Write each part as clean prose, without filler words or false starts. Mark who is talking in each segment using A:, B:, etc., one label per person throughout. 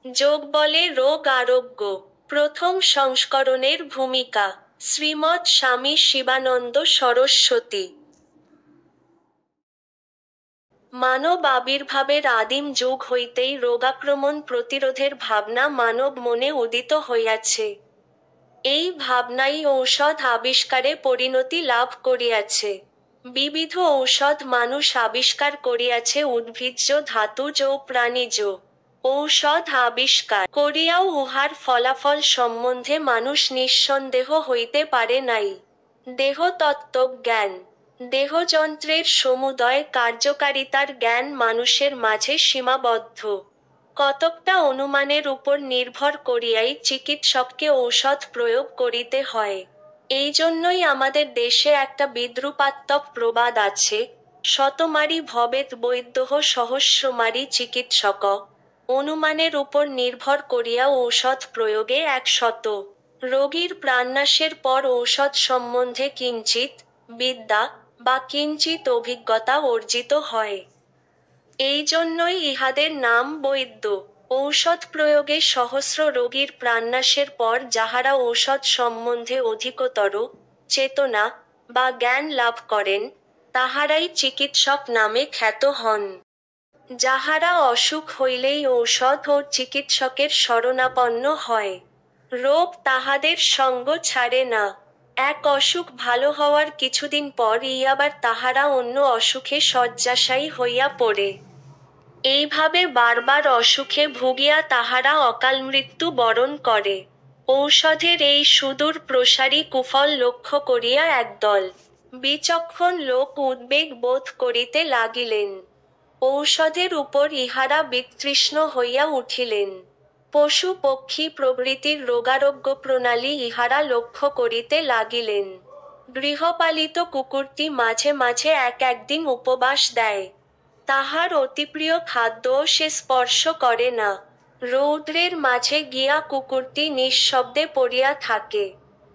A: যোগ বলে রোগ আরোগ্য। প্রথম সংস্করণের ভূমিকা। শ্রীমৎ স্বামী শিবানন্দ সরস্বতী। মানব আবির্ভাবের আদিম যুগ হইতেই রোগাক্রমণ প্রতিরোধের ভাবনা মানব মনে উদিত হইয়াছে। এই ভাবনাই ঔষধ আবিষ্কারে পরিণতি লাভ করিয়াছে। বিবিধ ঔষধ মানুষ আবিষ্কার করিয়াছে উদ্ভিজ্জ, ধাতুজ ও প্রাণীজ। ঔষধ আবিষ্কার করিয়াও উহার ফলাফল সম্বন্ধে মানুষ নিঃসন্দেহ হইতে পারে নাই। দেহতত্ত্ব জ্ঞান, দেহযন্ত্রের সমুদয় কার্যকারিতার জ্ঞান মানুষের মাঝে সীমাবদ্ধ। কতকটা অনুমানের উপর নির্ভর করিয়াই চিকিৎসককে ঔষধ প্রয়োগ করিতে হয়। এই জন্যই আমাদের দেশে একটা বিদ্রূপাত্মক প্রবাদ আছে, শতমারি ভবেৎ বৈদ্যঃ সহস্রমারি চিকিৎসক। অনুমানের উপর নির্ভর করিয়া ঔষধ প্রয়োগে 100 রোগীর প্রাণনাশের পর ঔষধ সম্বন্ধে কিঞ্চিৎ বিদ্যা বা কিঞ্চিৎ অভিজ্ঞতা অর্জিত হয়। এই জন্যই ইহাদের নাম বৈদ্য। ঔষধ প্রয়োগে সহস্র রোগীর প্রাণনাশের পর যাহারা ঔষধ সম্বন্ধে অধিকতর চেতনা বা জ্ঞান লাভ করেন, তাহারাই চিকিৎসক নামে খ্যাত হন। যাহারা অসুখ হইলেই ঔষধ ও চিকিৎসকের শরণাপন্ন হয়, রোগ তাহাদের সঙ্গ ছাড়ে না। এক অসুখ ভালো হওয়ার কিছুদিন পরই আবার তাহারা অন্য অসুখে শয্যাশায়ী হইয়া পড়ে। এইভাবে বারবার অসুখে ভুগিয়া তাহারা অকালমৃত্যু বরণ করে। ঔষধের এই সুদূর প্রসারী কুফল লক্ষ্য করিয়া একদল বিচক্ষণ লোক উদ্বেগ বোধ করিতে লাগিলেন। ঔষধের উপর ইহারা বিতৃষ্ণ হইয়া উঠিলেন। পশু পক্ষী প্রভৃতির রোগারোগ্য প্রণালী ইহারা লক্ষ্য করিতে লাগিলেন। গৃহপালিত কুকুরটি মাঝে মাঝে একদিন উপবাস দেয়। তাহার অতিপ্রিয় খাদ্যও সে স্পর্শ করে না। রৌদ্রের মাঝে গিয়া কুকুরটি নিঃশব্দে পড়িয়া থাকে।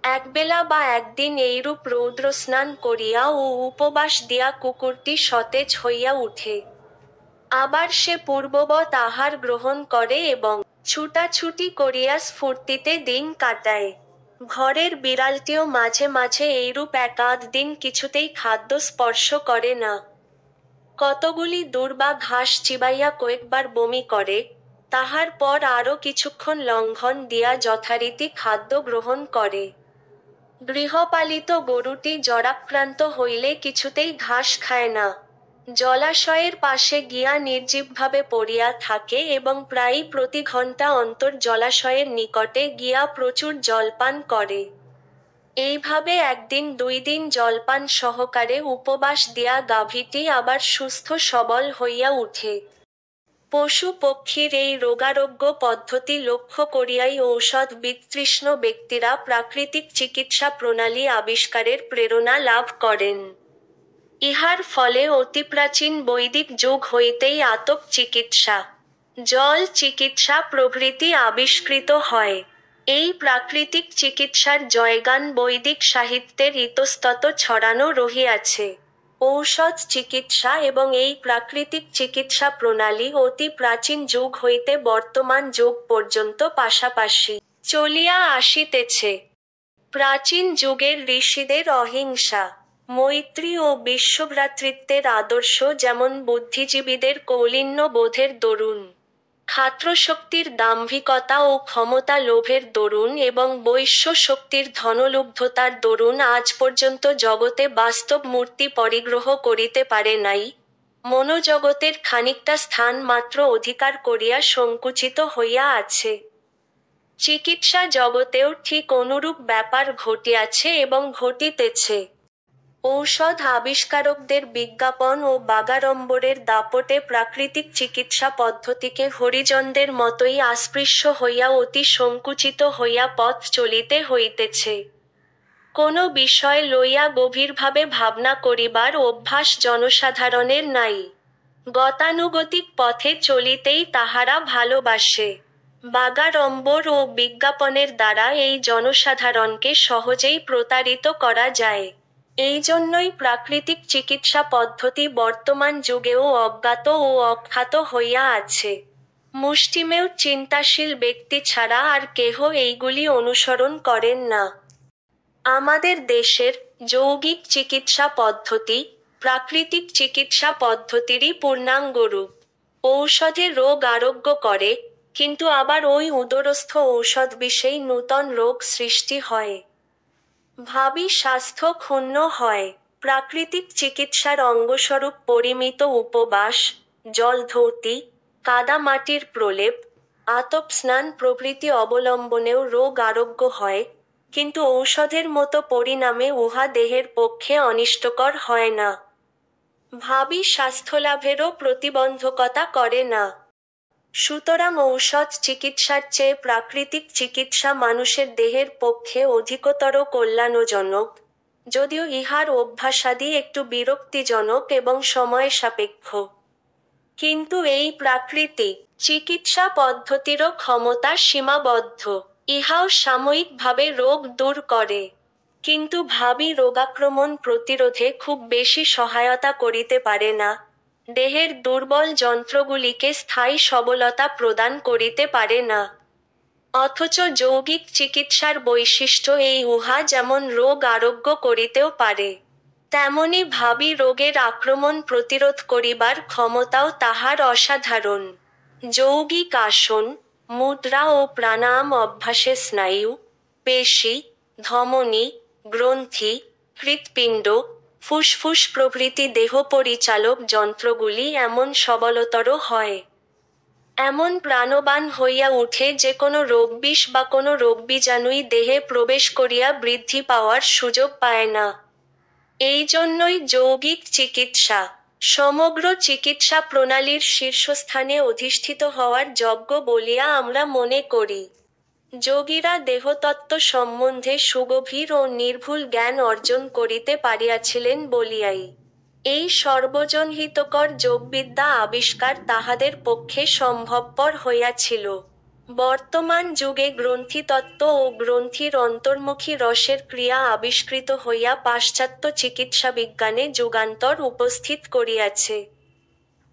A: একবেলা বা একদিন এইরূপ রৌদ্রস্নান করিয়া ও উপবাস দিয়া কুকুরটি সতেজ হইয়া উঠে। আবার সে পূর্ববৎ আহার গ্রহণ করে এবং ছুটাছুটি করিয়া স্ফূর্তিতে দিন কাটায়। ঘরের বিড়ালটিও মাঝে মাঝে এইরূপ একাধ দিন কিছুতেই খাদ্য স্পর্শ করে না। কতগুলি দুর্বা ঘাস চিবাইয়া কয়েকবার বমি করে, তাহার পর আরও কিছুক্ষণ লঙ্ঘন দিয়া যথারীতি খাদ্য গ্রহণ করে। গৃহপালিত গরুটি জ্বরাক্রান্ত হইলে কিছুতেই ঘাস খায় না। জলাশয়ের পাশে গিয়া নির্জীবভাবে পড়িয়া থাকে এবং প্রায়ই প্রতি ঘণ্টা অন্তর জলাশয়ের নিকটে গিয়া প্রচুর জলপান করে। এইভাবে একদিন 2 দিন জলপান সহকারে উপবাস দিয়া গাভীটি আবার সুস্থ সবল হইয়া উঠে। পশু পক্ষীর এই রোগারোগ্য পদ্ধতি লক্ষ্য করিয়াই ঔষধ বিতৃষ্ণ ব্যক্তিরা প্রাকৃতিক চিকিৎসা প্রণালী আবিষ্কারের প্রেরণা লাভ করেন। ইহার ফলে অতিপ্রাচীন বৈদিক যুগ হইতেই আতপ চিকিৎসা, জল চিকিৎসা প্রভৃতি আবিষ্কৃত হয়। এই প্রাকৃতিক চিকিৎসার জয়গান বৈদিক সাহিত্যের ইতস্তত ছড়ানো রহিয়াছে। ঔষধ চিকিৎসা এবং এই প্রাকৃতিক চিকিৎসা প্রণালী অতি প্রাচীন যুগ হইতে বর্তমান যুগ পর্যন্ত পাশাপাশি চলিয়া আসিতেছে। প্রাচীন যুগের ঋষিদের অহিংসা, মৈত্রী ও বিশ্বভ্রাতৃত্বের আদর্শ যেমন বুদ্ধিজীবীদের কৌলীন্য বোধের দরুন, ক্ষাত্রশক্তির দাম্ভিকতা ও ক্ষমতা লোভের দরুন এবং বৈশ্য শক্তির ধনলুব্ধতার দরুন আজ পর্যন্ত জগতে বাস্তব মূর্তি পরিগ্রহ করিতে পারে নাই, মনোজগতের খানিকটা স্থান মাত্র অধিকার করিয়া সংকুচিত হইয়া আছে। চিকিৎসা জগতেও ঠিক অনুরূপ ব্যাপার ঘটিয়াছে এবং ঘটিতেছে। ঔষধ আবিষ্কারকদের বিজ্ঞাপন ও বাগাড়ম্বরের দাপটে প্রাকৃতিক চিকিৎসা পদ্ধতিকে হরিজনদের মতোই আস্পৃশ্য হইয়া অতি সংকুচিত হইয়া পথ চলিতে হইতেছে। কোনো বিষয় লইয়া গভীরভাবে ভাবনা করিবার অভ্যাস জনসাধারণের নাই। গতানুগতিক পথে চলিতেই তাহারা ভালোবাসে। বাগাড়ম্বর ও বিজ্ঞাপনের দ্বারা এই জনসাধারণকে সহজেই প্রতারিত করা যায়। এই জন্যই প্রাকৃতিক চিকিৎসা পদ্ধতি বর্তমান যুগেও অজ্ঞাত ও অখ্যাত হইয়া আছে। মুষ্টিমেয় চিন্তাশীল ব্যক্তি ছাড়া আর কেহ এইগুলি অনুসরণ করেন না। আমাদের দেশের যৌগিক চিকিৎসা পদ্ধতি প্রাকৃতিক চিকিৎসা পদ্ধতিরই পূর্ণাঙ্গ রূপ। ঔষধে রোগ আরোগ্য করে, কিন্তু আবার ওই উদরস্থ ঔষধ বিষেই নূতন রোগ সৃষ্টি হয়। ভাবী স্বাস্থ্য ক্ষুণ্ণ হয়। প্রাকৃতিক চিকিৎসার অঙ্গস্বরূপ পরিমিত উপবাস, জলধৌতি, কাদামাটির প্রলেপ, আতপ স্নান প্রভৃতি অবলম্বনেও রোগ আরোগ্য হয়, কিন্তু ঔষধের মতো পরিণামে উহা দেহের পক্ষে অনিষ্টকর হয় না। ভাবী স্বাস্থ্যলাভেরও প্রতিবন্ধকতা করে না। সুতরাং ঔষধ চিকিৎসার চেয়ে প্রাকৃতিক চিকিৎসা মানুষের দেহের পক্ষে অধিকতর কল্যাণজনক, যদিও ইহার অভ্যাসাদি একটু বিরক্তিজনক এবং সময় সাপেক্ষ। কিন্তু এই প্রাকৃতিক চিকিৎসা পদ্ধতিরও ক্ষমতা সীমাবদ্ধ। ইহাও সাময়িকভাবে রোগ দূর করে, কিন্তু ভাবী রোগাক্রমণ প্রতিরোধে খুব বেশি সহায়তা করিতে পারে না, দেহের দুর্বল যন্ত্রগুলিকে স্থায়ী সবলতা প্রদান করিতে পারে না। অথচ যৌগিক চিকিৎসার বৈশিষ্ট্য এই, উহা যেমন রোগ আরোগ্য করিতেও পারে, তেমনি ভাবী রোগের আক্রমণ প্রতিরোধ করিবার ক্ষমতাও তাহার অসাধারণ। যৌগিক আসন, মুদ্রা ও প্রাণায়াম অভ্যাসে স্নায়ু, পেশি, ধমনী, গ্রন্থি, হৃৎপিণ্ড, ফুসফুস প্রভৃতি দেহ পরিচালক যন্ত্রগুলি এমন সবলতর হয়, এমন প্রাণবান হইয়া উঠে যে কোনো রোগবিষ বা কোনো রোগবীজাণুই দেহে প্রবেশ করিয়া বৃদ্ধি পাওয়ার সুযোগ পায় না। এই জন্যই যৌগিক চিকিৎসা সমগ্র চিকিৎসা প্রণালীর শীর্ষস্থানে অধিষ্ঠিত হওয়ার যজ্ঞ বলিয়া আমরা মনে করি। যোগীরা দেহতত্ত্ব সম্বন্ধে সুগভীর ও নির্ভুল জ্ঞান অর্জন করিতে পারিয়াছিলেন বলিয়াই এই সর্বজনহিতকর যোগবিদ্যা আবিষ্কার তাহাদের পক্ষে সম্ভবপর হইয়াছিল। বর্তমান যুগে গ্রন্থিতত্ত্ব ও গ্রন্থির অন্তর্মুখী রসের ক্রিয়া আবিষ্কৃত হইয়া পাশ্চাত্য চিকিৎসাবিজ্ঞানে যুগান্তর উপস্থিত করিয়াছে।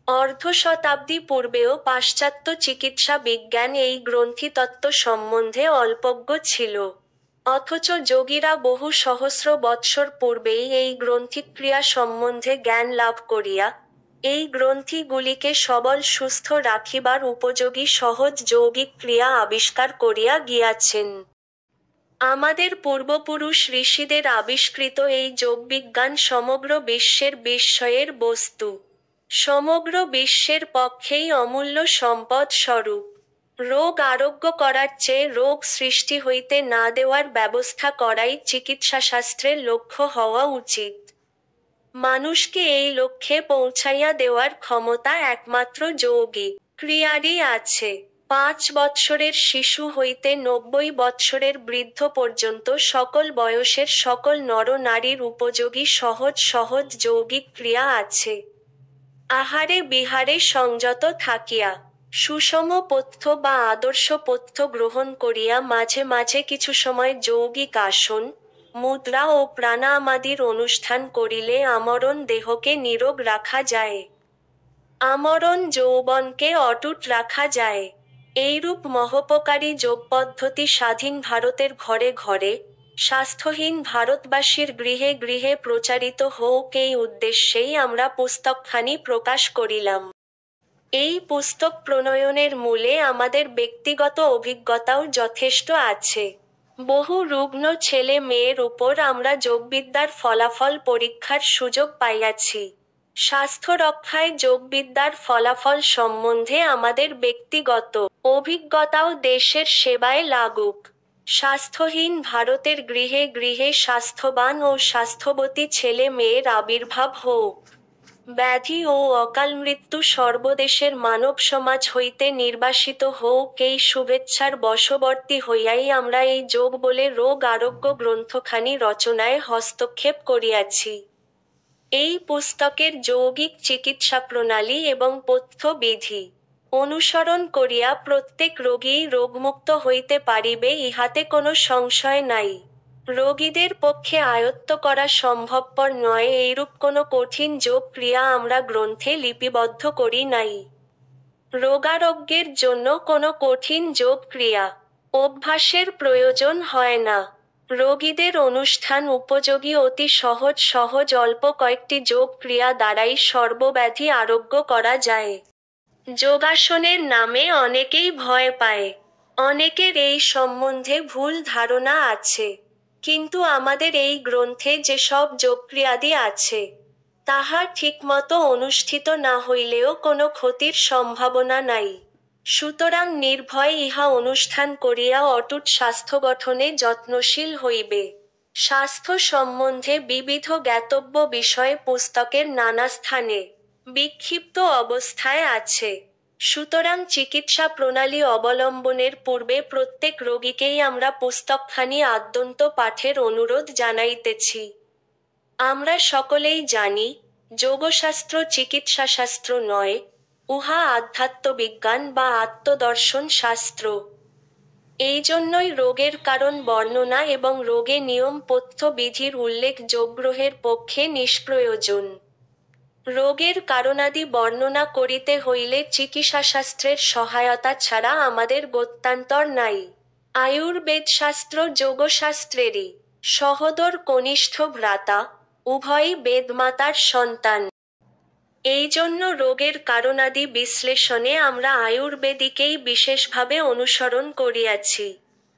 A: অর্ধশতাব্দী পূর্বেও পাশ্চাত্য চিকিৎসা বিজ্ঞান এই গ্রন্থিতত্ত্ব সম্বন্ধে অল্পজ্ঞ ছিল, অথচ যোগীরা বহু সহস্র বৎসর পূর্বেই এই গ্রন্থিক্রিয়া সম্বন্ধে জ্ঞান লাভ করিয়া এই গ্রন্থিগুলিকে সবল সুস্থ রাখিবার উপযোগী সহজ যৌগিক ক্রিয়া আবিষ্কার করিয়া গিয়াছেন। আমাদের পূর্বপুরুষ ঋষিদের আবিষ্কৃত এই যোগবিজ্ঞান সমগ্র বিশ্বের বিস্ময়ের বস্তু, সমগ্র বিশ্বের পক্ষেই অমূল্য সম্পদ স্বরূপ। রোগ আরোগ্য করার চেয়ে রোগ সৃষ্টি হইতে না দেওয়ার ব্যবস্থা করাই চিকিৎসাশাস্ত্রের লক্ষ্য হওয়া উচিত। মানুষকে এই লক্ষ্যে পৌঁছাইয়া দেওয়ার ক্ষমতা একমাত্র যৌগিক ক্রিয়ারই আছে। 5 বৎসরের শিশু হইতে 90 বৎসরের বৃদ্ধ পর্যন্ত সকল বয়সের সকল নর-নারীর উপযোগী সহজ সহজ যৌগিক ক্রিয়া আছে। আহারে বিহারে সংযত থাকিয়া, সুষম পথ্য বা আদর্শ পথ্য গ্রহণ করিয়া মাঝে মাঝে কিছু সময় যৌগিক আসন, মুদ্রা ও প্রাণায়ামাদির অনুষ্ঠান করিলে আমরণ দেহকে নিরোগ রাখা যায়, আমরণ যৌবনকে অটুট রাখা যায়। এইরূপ মহোপকারী যোগপদ্ধতি স্বাধীন ভারতের ঘরে ঘরে, স্বাস্থ্যহীন ভারতবাসীর গৃহে গৃহে প্রচারিত হোক, এই উদ্দেশ্যেই আমরা পুস্তকখানি প্রকাশ করিলাম। এই পুস্তক প্রণয়নের মূলে আমাদের ব্যক্তিগত অভিজ্ঞতাও যথেষ্ট আছে। বহু রুগ্ন ছেলে মেয়ের উপর আমরা যোগবিদ্যার ফলাফল পরীক্ষার সুযোগ পাইয়াছি। স্বাস্থ্য রক্ষায় যোগবিদ্যার ফলাফল সম্বন্ধে আমাদের ব্যক্তিগত অভিজ্ঞতাও দেশের সেবায় লাগুক। স্বাস্থ্যহীন ভারতের গৃহে গৃহে স্বাস্থ্যবান ও স্বাস্থ্যবতী ছেলে মেয়ের আবির্ভাব হোক। ব্যাধি ও অকাল মৃত্যু সর্বদেশের মানব সমাজ হইতে নির্বাসিত হোক, এই শুভেচ্ছার বশবর্তী হইয়াই আমরা এই যোগ বলে রোগ আরোগ্য গ্রন্থখানি রচনায় হস্তক্ষেপ করিয়াছি। এই পুস্তকের যৌগিক চিকিৎসা প্রণালী এবং পথ্য বিধি অনুসরণ করিয়া প্রত্যেক রোগীই রোগমুক্ত হইতে পারিবে, ইহাতে কোনো সংশয় নাই। রোগীদের পক্ষে আয়ত্ত করা সম্ভবপর নয় এইরূপ কোনো কঠিন যোগ ক্রিয়া আমরা গ্রন্থে লিপিবদ্ধ করি নাই। রোগারোগ্যের জন্য কোনো কঠিন যোগ ক্রিয়া অভ্যাসের প্রয়োজন হয় না। রোগীদের অনুষ্ঠান উপযোগী অতি সহজ সহজ অল্প কয়েকটি যোগ ক্রিয়া দ্বারাই সর্বব্যাধি আরোগ্য করা যায়। যোগাসনের নামে অনেকেই ভয় পায়। অনেকের এই সম্বন্ধে ভুল ধারণা আছে। কিন্তু আমাদের এই গ্রন্থে যেসব যোগক্রিয়াদি আছে, তাহা ঠিকমতো অনুষ্ঠিত না হইলেও কোনো ক্ষতির সম্ভাবনা নাই। সুতরাং নির্ভয়ে ইহা অনুষ্ঠান করিয়া অটুট স্বাস্থ্য গঠনে যত্নশীল হইবে। স্বাস্থ্য সম্বন্ধে বিবিধ জ্ঞাতব্য বিষয় পুস্তকের নানা স্থানে বিক্ষিপ্ত অবস্থায় আছে। সুতরাং চিকিৎসা প্রণালী অবলম্বনের পূর্বে প্রত্যেক রোগীকেই আমরা পুস্তকখানি আদ্যন্ত পাঠের অনুরোধ জানাইতেছি। আমরা সকলেই জানি, যোগশাস্ত্র চিকিৎসাশাস্ত্র নয়, উহা আধ্যাত্মবিজ্ঞান বা আত্মদর্শন শাস্ত্র। এই জন্যই রোগের কারণ বর্ণনা এবং রোগে নিয়ম পথ্য বিধির উল্লেখ যোগগ্রহের পক্ষে নিষ্প্রয়োজন। রোগের কারণাদি বর্ণনা করিতে হইলে চিকিৎসাশাস্ত্রের সহায়তা ছাড়া আমাদের গত্যন্তর নাই। আয়ুর্বেদশাস্ত্র যোগশাস্ত্রেরই সহোদর কনিষ্ঠ ভ্রাতা, উভয়ই বেদমাতার সন্তান। এই জন্য রোগের কারণাদি বিশ্লেষণে আমরা আয়ুর্বেদিকেই বিশেষভাবে অনুসরণ করিয়াছি।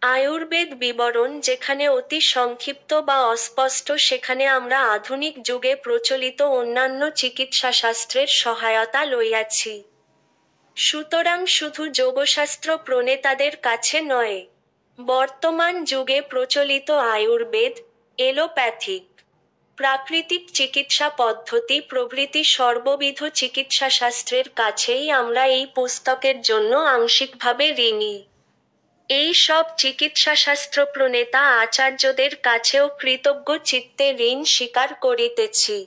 A: আয়ুর্বেদ বিবরণ যেখানে অতি সংক্ষিপ্ত বা অস্পষ্ট সেখানে আমরা আধুনিক যুগে প্রচলিত অন্যান্য চিকিৎসাশাস্ত্রের সহায়তা লইয়াছি। সুতরাং শুধু যোগশাস্ত্র প্রণেতাদের কাছে নয়, বর্তমান যুগে প্রচলিত আয়ুর্বেদ, এলোপ্যাথিক, প্রাকৃতিক চিকিৎসা পদ্ধতি প্রভৃতি সর্ববিধ চিকিৎসাশাস্ত্রের কাছেই আমরা এই পুস্তকের জন্য আংশিকভাবে ঋণী। এই সব চিকিৎসাশাস্ত্র প্রণেতা আচার্যদের কাছেও কৃতজ্ঞ চিত্তে ঋণ স্বীকার করিতেছি।